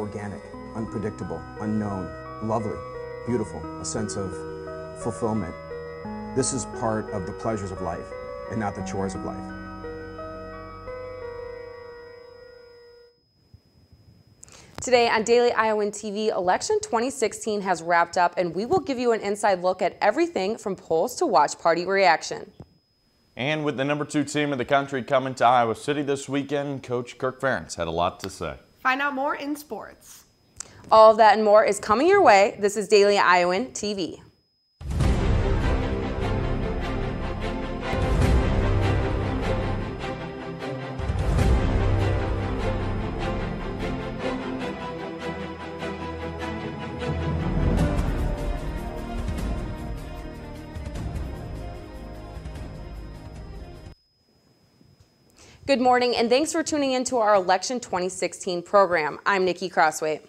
organic, unpredictable, unknown, lovely, beautiful, a sense of fulfillment. This is part of the pleasures of life and not the chores of life. Today on Daily Iowan TV, election 2016 has wrapped up, and we will give you an inside look at everything from polls to watch party reaction. And with the #2 team in the country coming to Iowa City this weekend, Coach Kirk Ferentz had a lot to say. Find out more in sports. All of that and more is coming your way. This is Daily Iowan TV. Good morning, and thanks for tuning in to our Election 2016 program. I'm Nikki Crossway.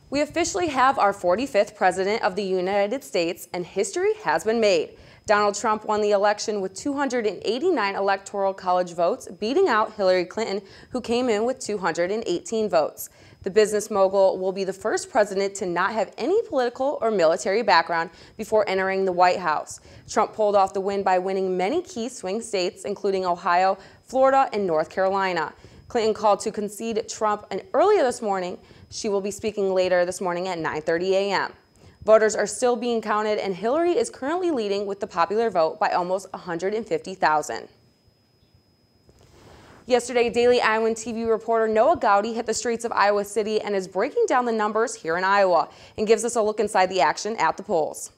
We officially have our 45th President of the United States, and history has been made. Donald Trump won the election with 289 Electoral College votes, beating out Hillary Clinton, who came in with 218 votes. The business mogul will be the first president to not have any political or military background before entering the White House. Trump pulled off the win by winning many key swing states, including Ohio, Florida, and North Carolina. Clinton called to concede Trump, and earlier this morning, she will be speaking later this morning at 9:30 a.m. Voters are still being counted, and Hillary is currently leading with the popular vote by almost 150,000. Yesterday, Daily Iowan TV reporter Noah Gowdy hit the streets of Iowa City and is breaking down the numbers here in Iowa and gives us a look inside the action at the polls.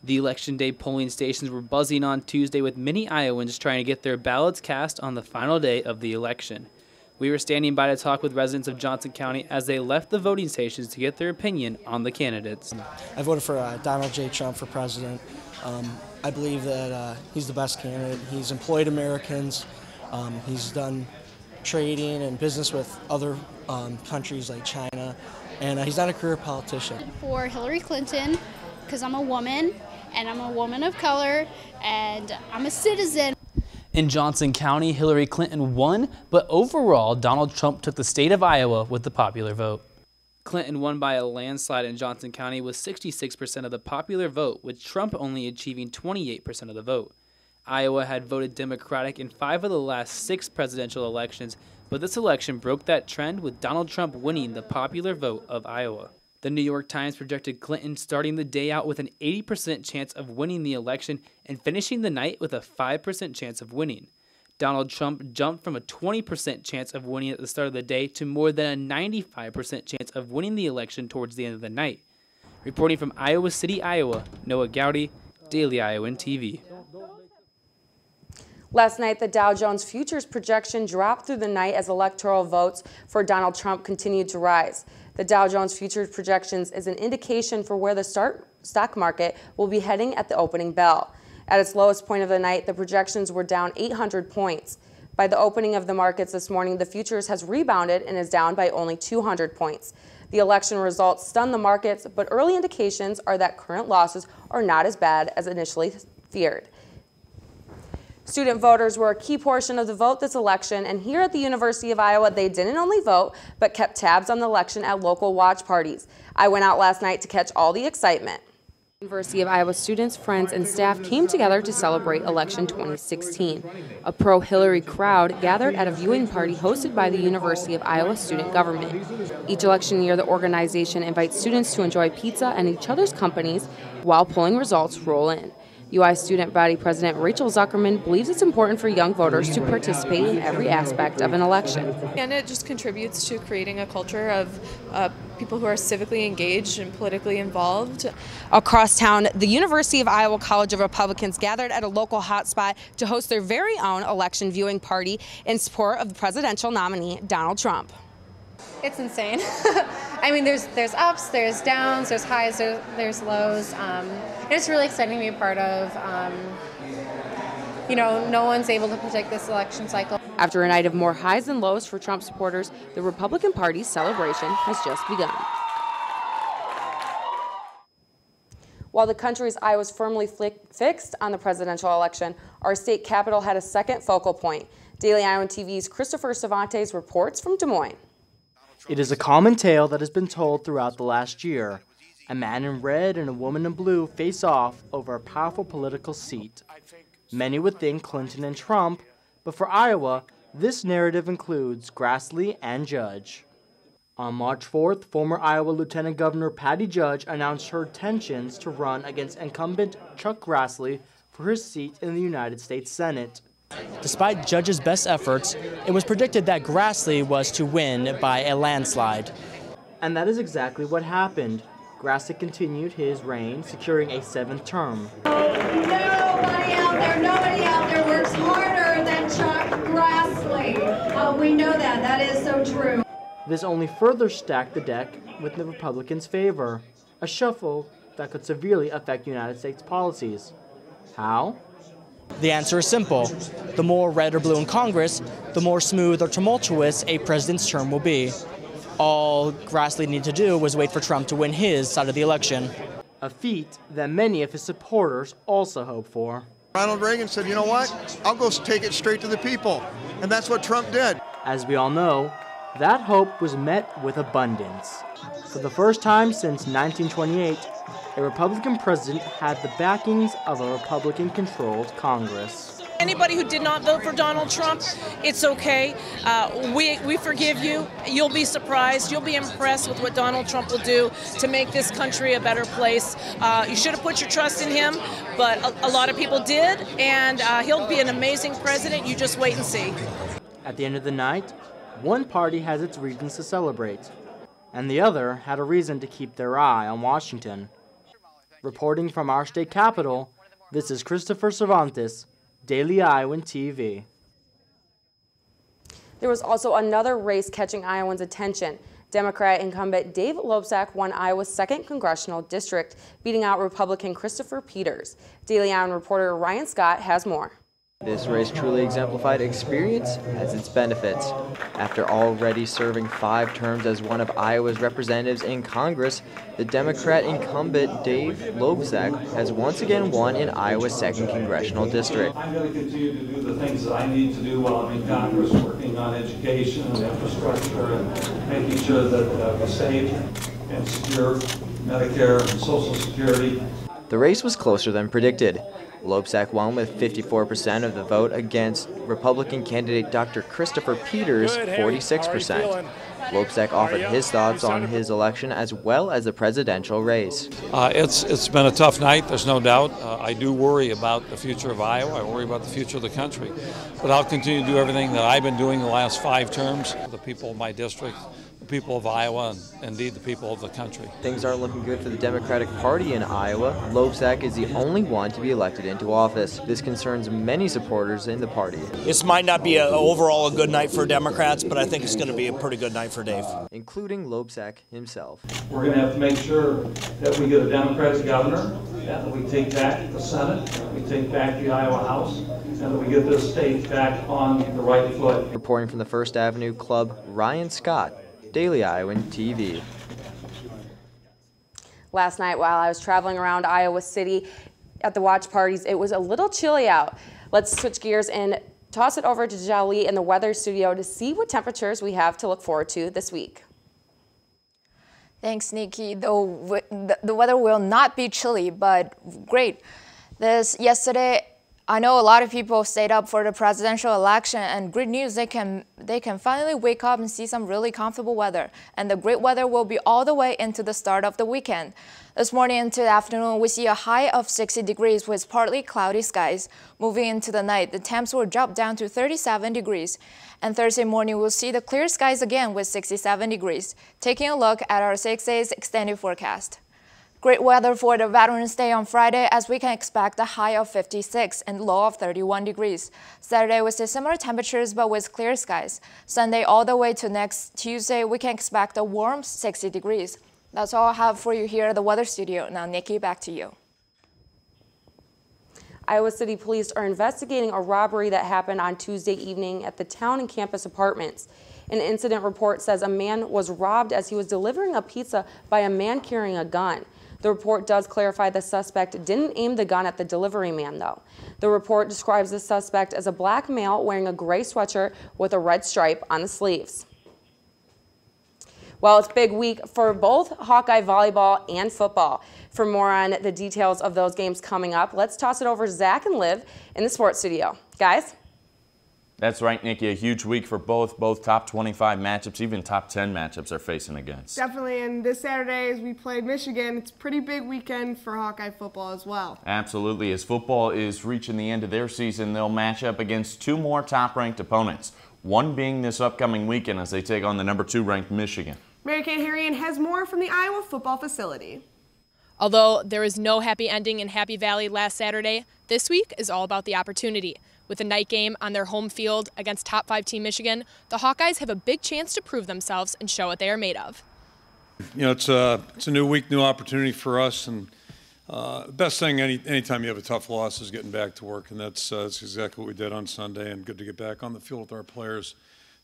The Election Day polling stations were buzzing on Tuesday with many Iowans trying to get their ballots cast on the final day of the election. We were standing by to talk with residents of Johnson County as they left the voting stations to get their opinion on the candidates. I voted for Donald J. Trump for president. I believe that he's the best candidate. He's employed Americans. He's done trading and business with other countries like China, and he's not a career politician. For Hillary Clinton, because I'm a woman, and I'm a woman of color, and I'm a citizen. In Johnson County, Hillary Clinton won, but overall, Donald Trump took the state of Iowa with the popular vote. Clinton won by a landslide in Johnson County with 66% of the popular vote, with Trump only achieving 28% of the vote. Iowa had voted Democratic in 5 of the last 6 presidential elections, but this election broke that trend with Donald Trump winning the popular vote of Iowa. The New York Times projected Clinton starting the day out with an 80% chance of winning the election and finishing the night with a 5% chance of winning. Donald Trump jumped from a 20% chance of winning at the start of the day to more than a 95% chance of winning the election towards the end of the night. Reporting from Iowa City, Iowa, Noah Gowdy, Daily Iowan TV. Last night, the Dow Jones Futures projection dropped through the night as electoral votes for Donald Trump continued to rise. The Dow Jones Futures projections is an indication for where the stock market will be heading at the opening bell. At its lowest point of the night, the projections were down 800 points. By the opening of the markets this morning, the futures has rebounded and is down by only 200 points. The election results stunned the markets, but early indications are that current losses are not as bad as initially feared. Student voters were a key portion of the vote this election, and here at the University of Iowa, they didn't only vote, but kept tabs on the election at local watch parties. I went out last night to catch all the excitement. University of Iowa students, friends, and staff came together to celebrate election 2016. A pro-Hillary crowd gathered at a viewing party hosted by the University of Iowa student government. Each election year, the organization invites students to enjoy pizza and each other's companies while polling results roll in. UI Student Body President Rachel Zuckerman believes it's important for young voters to participate in every aspect of an election. And it just contributes to creating a culture of people who are civically engaged and politically involved. Across town, the University of Iowa College of Republicans gathered at a local hotspot to host their very own election viewing party in support of the presidential nominee, Donald Trump. It's insane. I mean, there's ups, there's downs, there's highs, there's lows. It's really exciting to be a part of. No one's able to predict this election cycle. After a night of more highs and lows for Trump supporters, the Republican Party's celebration has just begun. While the country's eye was firmly fixed on the presidential election, our state capital had a second focal point. Daily Iowan TV's Christopher Cervantes reports from Des Moines. It is a common tale that has been told throughout the last year. A man in red and a woman in blue face off over a powerful political seat. Many would think Clinton and Trump, but for Iowa, this narrative includes Grassley and Judge. On March 4th, former Iowa Lieutenant Governor Patty Judge announced her intentions to run against incumbent Chuck Grassley for his seat in the United States Senate. Despite Judge's best efforts, it was predicted that Grassley was to win by a landslide. And that is exactly what happened. Grassley continued his reign, securing a 7th term. Nobody out there works harder than Chuck Grassley. We know that. That is so true. This only further stacked the deck with the Republicans' favor, a shuffle that could severely affect United States policies. How? The answer is simple. The more red or blue in Congress, the more smooth or tumultuous a president's term will be. All Grassley needed to do was wait for Trump to win his side of the election. A feat that many of his supporters also hope for. Ronald Reagan said, you know what? I'll go take it straight to the people. And that's what Trump did. As we all know, that hope was met with abundance. For the first time since 1928, a Republican president had the backings of a Republican-controlled Congress. Anybody who did not vote for Donald Trump, it's okay. We forgive you. You'll be surprised. You'll be impressed with what Donald Trump will do to make this country a better place. You should have put your trust in him, but a lot of people did, and he'll be an amazing president. You just wait and see. At the end of the night, one party has its reasons to celebrate, and the other had a reason to keep their eye on Washington. Reporting from our state capital, this is Christopher Cervantes, Daily Iowan TV. There was also another race catching Iowans' attention. Democrat incumbent Dave Loebsack won Iowa's 2nd congressional district, beating out Republican Christopher Peters. Daily Iowan reporter Ryan Scott has more. This race truly exemplified experience as its benefits. After already serving 5 terms as one of Iowa's representatives in Congress, the Democrat incumbent Dave Loebsack has once again won in Iowa's 2nd congressional district. I'm going to continue to do the things that I need to do while I'm in Congress, working on education and infrastructure and making sure that we're safe and secure Medicare and Social Security. The race was closer than predicted. Loebsack won with 54% of the vote against Republican candidate Dr. Christopher Peters, 46%. Loebsack offered his thoughts on his election as well as the presidential race. It's been a tough night, there's no doubt. I do worry about the future of Iowa. I worry about the future of the country. But I'll continue to do everything that I've been doing the last 5 terms. The people of my district, the people of Iowa, and indeed the people of the country. Things aren't looking good for the Democratic Party in Iowa. Loebsack is the only one to be elected into office. This concerns many supporters in the party. This might not be overall a good night for Democrats, but I think it's going to be a pretty good night for Dave. Including Loebsack himself. We're going to have to make sure that we get a Democratic governor, that we take back the Senate, that we take back the Iowa House, and that we get this state back on the right foot. Reporting from the First Avenue Club, Ryan Scott, Daily Iowan TV. Last night while I was traveling around Iowa City at the watch parties, it was a little chilly out. Let's switch gears and toss it over to Jali in the weather studio to see what temperatures we have to look forward to this week. Thanks, Nikki. The weather will not be chilly, but great. Yesterday, I know a lot of people stayed up for the presidential election, and great news, they can finally wake up and see some really comfortable weather. And the great weather will be all the way into the start of the weekend. This morning into the afternoon, we see a high of 60 degrees with partly cloudy skies. Moving into the night, the temps will drop down to 37 degrees. And Thursday morning, we'll see the clear skies again with 67 degrees. Taking a look at our 6 days extended forecast. Great weather for the Veterans Day on Friday, as we can expect a high of 56 and low of 31 degrees. Saturday we see similar temperatures but with clear skies. Sunday all the way to next Tuesday, we can expect a warm 60 degrees. That's all I have for you here at the weather studio. Now, Nikki, back to you. Iowa City Police are investigating a robbery that happened on Tuesday evening at the Town and Campus Apartments. An incident report says a man was robbed as he was delivering a pizza by a man carrying a gun. The report does clarify the suspect didn't aim the gun at the delivery man, though. The report describes the suspect as a black male wearing a gray sweatshirt with a red stripe on the sleeves. Well, it's a big week for both Hawkeye volleyball and football. For more on the details of those games coming up, let's toss it over to Zach and Liv in the sports studio. Guys? That's right, Nikki. A huge week for both top 25 matchups, even top 10 matchups are facing against. Definitely, and this Saturday as we played Michigan, it's a pretty big weekend for Hawkeye football as well. Absolutely. As football is reaching the end of their season, they'll match up against two more top-ranked opponents, one being this upcoming weekend as they take on the number 2 ranked Michigan. Mary Kate Harrian has more from the Iowa football facility. Although there was no happy ending in Happy Valley last Saturday, this week is all about the opportunity. With a night game on their home field against top 5 team Michigan, the Hawkeyes have a big chance to prove themselves and show what they are made of. You know, it's a new week, new opportunity for us, and best thing anytime you have a tough loss is getting back to work, and that's exactly what we did on Sunday, and good to get back on the field with our players.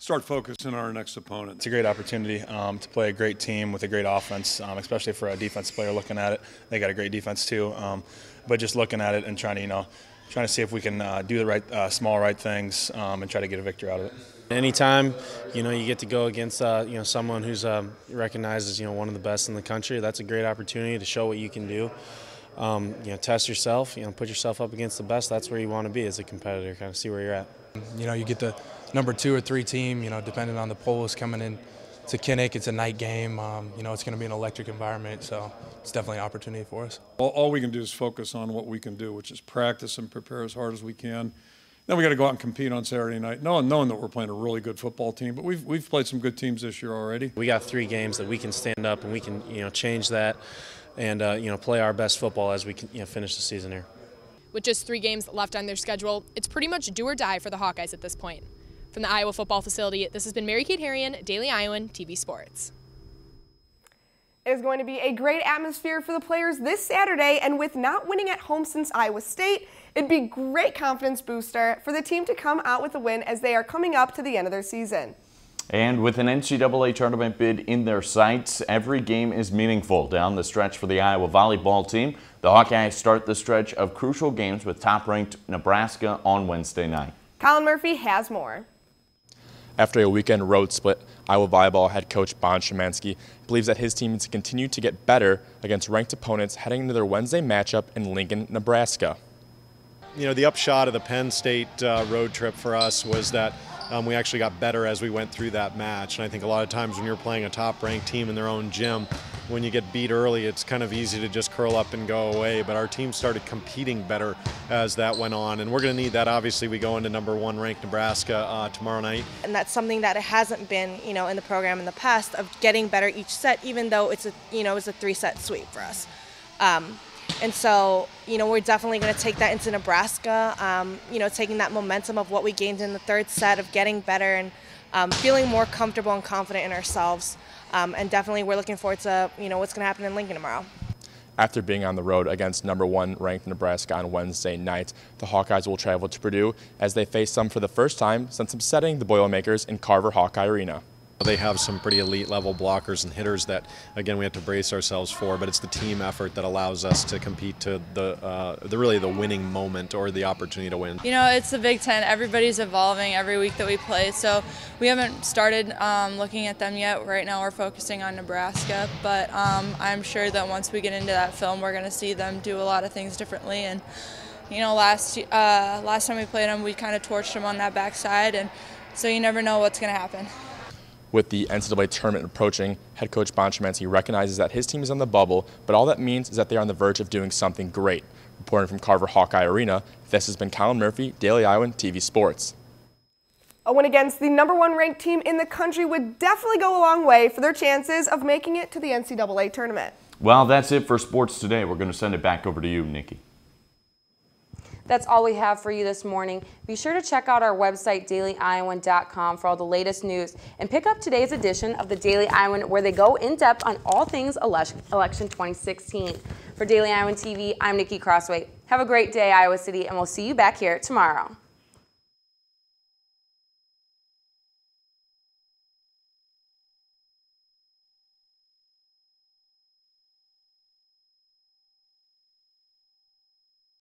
Start focusing on our next opponent. It's a great opportunity to play a great team with a great offense, especially for a defense player looking at it. They got a great defense too, but just looking at it and trying to see if we can do the right small things and try to get a victory out of it. Anytime, you get to go against, someone who's recognized as, one of the best in the country, that's a great opportunity to show what you can do. Test yourself, put yourself up against the best. That's where you want to be as a competitor, kind of see where you're at. You get the number 2 or 3 team, depending on the polls coming in to Kinnick. It's a night game. It's going to be an electric environment, so it's definitely an opportunity for us. All we can do is focus on what we can do, which is practice and prepare as hard as we can. Then we got to go out and compete on Saturday night, knowing that we're playing a really good football team. But we've played some good teams this year already. We got 3 games that we can stand up and we can change that and play our best football as we can finish the season here. With just 3 games left on their schedule, it's pretty much do or die for the Hawkeyes at this point. From the Iowa football facility, this has been Mary Kate Harrian, Daily Iowan TV Sports. It is going to be a great atmosphere for the players this Saturday, and with not winning at home since Iowa State, it'd be a great confidence booster for the team to come out with a win as they are coming up to the end of their season. And with an NCAA tournament bid in their sights, every game is meaningful down the stretch for the Iowa volleyball team. The Hawkeyes start the stretch of crucial games with top-ranked Nebraska on Wednesday night. Colin Murphy has more. After a weekend road split, Iowa volleyball head coach Bon Szymanski believes that his team needs to continue to get better against ranked opponents heading into their Wednesday matchup in Lincoln, Nebraska. The upshot of the Penn State road trip for us was that we actually got better as we went through that match. And I think a lot of times when you're playing a top-ranked team in their own gym, when you get beat early, it's kind of easy to just curl up and go away. But our team started competing better as that went on. And we're going to need that. Obviously, we go into number 1 ranked Nebraska tomorrow night. And that's something that it hasn't been, in the program in the past of getting better each set, even though it's a 3-set sweep for us. And so, we're definitely going to take that into Nebraska, taking that momentum of what we gained in the 3rd set of getting better and feeling more comfortable and confident in ourselves. And definitely we're looking forward to, what's going to happen in Lincoln tomorrow. After being on the road against number 1 ranked Nebraska on Wednesday night, the Hawkeyes will travel to Purdue as they face them for the first time since upsetting the Boilermakers in Carver Hawkeye Arena. They have some pretty elite level blockers and hitters that, again, we have to brace ourselves for, but it's the team effort that allows us to compete to really the winning moment or the opportunity to win. It's the Big Ten. Everybody's evolving every week that we play, so we haven't started looking at them yet. Right now we're focusing on Nebraska, but I'm sure that once we get into that film, we're going to see them do a lot of things differently. And last time we played them, we kind of torched them on that backside, and so you never know what's going to happen. With the NCAA tournament approaching, head coach Bon Szymanski recognizes that his team is on the bubble, but all that means is that they're on the verge of doing something great. Reporting from Carver Hawkeye Arena, this has been Colin Murphy, Daily Iowan TV Sports. A win against the number 1 ranked team in the country would definitely go a long way for their chances of making it to the NCAA tournament. Well, that's it for sports today. We're going to send it back over to you, Nikki. That's all we have for you this morning. Be sure to check out our website, dailyiowan.com, for all the latest news. And pick up today's edition of the Daily Iowan, where they go in depth on all things election 2016. For Daily Iowan TV, I'm Nikki Crossway. Have a great day, Iowa City, and we'll see you back here tomorrow.